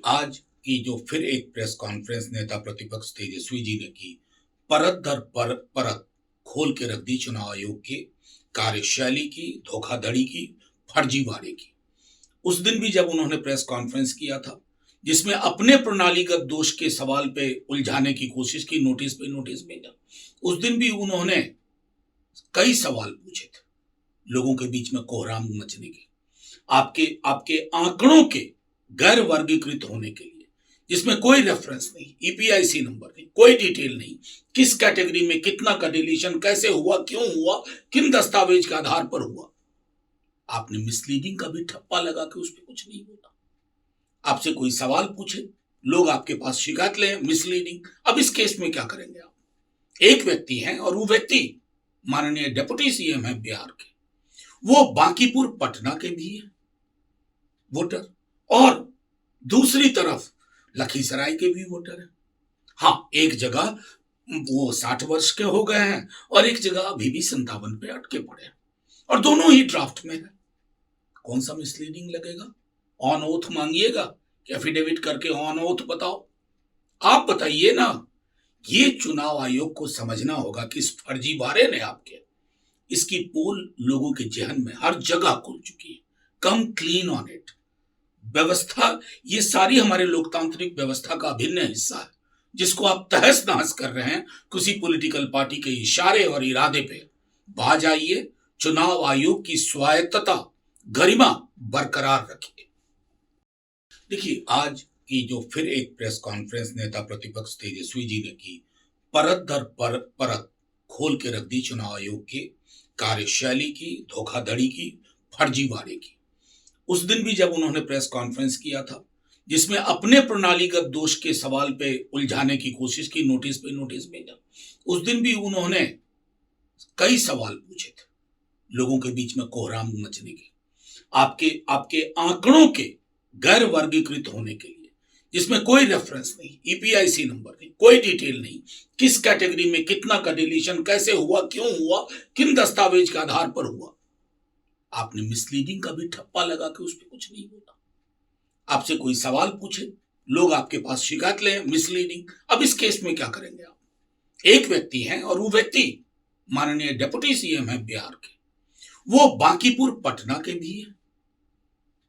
आज की जो फिर एक प्रेस कॉन्फ्रेंस नेता प्रतिपक्ष तेजस्वी जी ने की, परत दर परत खोल के रख दी चुनाव आयोग की कार्यशैली की, धोखाधड़ी की, फर्जीवाड़े की। उस दिन भी जब उन्होंने प्रेस कॉन्फ्रेंस किया था, जिसमें अपने प्रणालीगत दोष के सवाल पे उलझाने की कोशिश की, नोटिस पे नोटिस भेजा, उस दिन भी उन्होंने कई सवाल पूछे थे, लोगों के बीच में कोहराम मचने के, आपके आपके आंकड़ों के गैर वर्गीकृत होने के लिए, जिसमें कोई रेफरेंस नहीं, ईपीआईसी नंबर नहीं, कोई डिटेल नहीं, किस कैटेगरी में कितना का डिलीशन कैसे हुआ, क्यों हुआ, किन दस्तावेज के आधार पर हुआ। आपने मिसलीडिंग का भी ठप्पा लगा के उस पर कुछ नहीं बोला। आपसे कोई सवाल पूछे, लोग आपके पास शिकायत ले, मिसलीडिंग। अब इस केस में क्या करेंगे आप? एक व्यक्ति हैं और वो व्यक्ति माननीय डिप्टी सीएम है बिहार के, वो बांकीपुर पटना के भी है वोटर, और दूसरी तरफ लखीसराय के भी वोटर है। हाँ, एक जगह वो 60 वर्ष के हो गए हैं और एक जगह अभी भी 57 पे अटके पड़े हैं, और दोनों ही ड्राफ्ट में है। कौन सा मिसलीडिंग लगेगा? ऑन ओथ मांगिएगा कि एफिडेविट करके ऑन ओथ बताओ? आप बताइए ना। ये चुनाव आयोग को समझना होगा कि इस फर्जीवाड़े ने आपके, इसकी पोल लोगों के जहन में हर जगह खुल चुकी है। कम क्लीन ऑन इट। व्यवस्था, ये सारी हमारे लोकतांत्रिक व्यवस्था का अभिन्न हिस्सा है, जिसको आप तहस नहस कर रहे हैं किसी पॉलिटिकल पार्टी के इशारे और इरादे पे। बाज आइए, चुनाव आयोग की स्वायत्तता, गरिमा बरकरार रखिए। देखिए, आज की जो फिर एक प्रेस कॉन्फ्रेंस नेता प्रतिपक्ष तेजस्वी जी ने की, परत दर परत खोल के रख दी चुनाव आयोग की कार्यशैली की, धोखाधड़ी की, फर्जीवाड़े की। उस दिन भी जब उन्होंने प्रेस कॉन्फ्रेंस किया था, जिसमें अपने प्रणालीगत दोष के सवाल पे उलझाने की कोशिश की, नोटिस पे नोटिस भेजा, उस दिन भी उन्होंने कई सवाल पूछे थे, लोगों के बीच में कोहराम मचने के, आपके आपके आंकड़ों के गैर वर्गीकृत होने के लिए, जिसमें कोई रेफरेंस नहीं, ईपीआईसी नंबर नहीं, कोई डिटेल नहीं, किस कैटेगरी में कितना का डिलीशन कैसे हुआ, क्यों हुआ, किन दस्तावेज के आधार पर हुआ। आपने मिसलीडिंग का भी ठप्पा लगा के उस पर कुछ नहीं बोला। आपसे कोई सवाल पूछे, लोग आपके पास शिकायत ले, मिसलीडिंग। अब इस केस में क्या करेंगे आप? एक व्यक्ति हैं और वो व्यक्ति माननीय डिप्टी सीएम है बिहार के, वो बांकीपुर पटना के भी है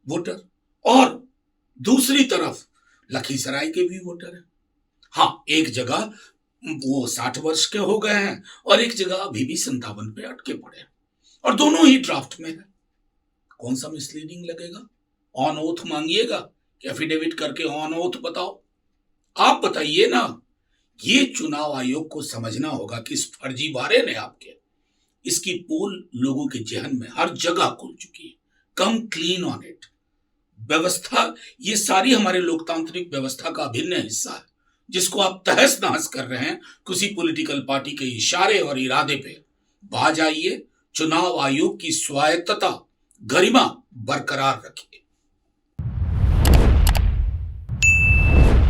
वोटर, और दूसरी तरफ लखीसराय के भी वोटर है। हाँ, एक जगह वो 60 वर्ष के हो गए हैं और एक जगह अभी भी 57 पे अटके पड़े हैं, और दोनों ही ड्राफ्ट में है। कौन सा मिसलीडिंग लगेगा? ऑन ओथ मांगिएगा कि एफिडेविट करके ऑन ओथ बताओ? आप बताइए ना। ये चुनाव आयोग को समझना होगा कि इस फर्जीवाड़े ने आपके, इसकी पोल लोगों के जहन में हर जगह खुल चुकी है। कम क्लीन ऑन इट। व्यवस्था, ये सारी हमारे लोकतांत्रिक व्यवस्था का अभिन्न हिस्सा है, जिसको आप तहस नहस कर रहे हैं किसी पॉलिटिकल पार्टी के इशारे और इरादे पे। बाज आइए, चुनाव आयोग की स्वायत्तता, गरिमा बरकरार रखिए।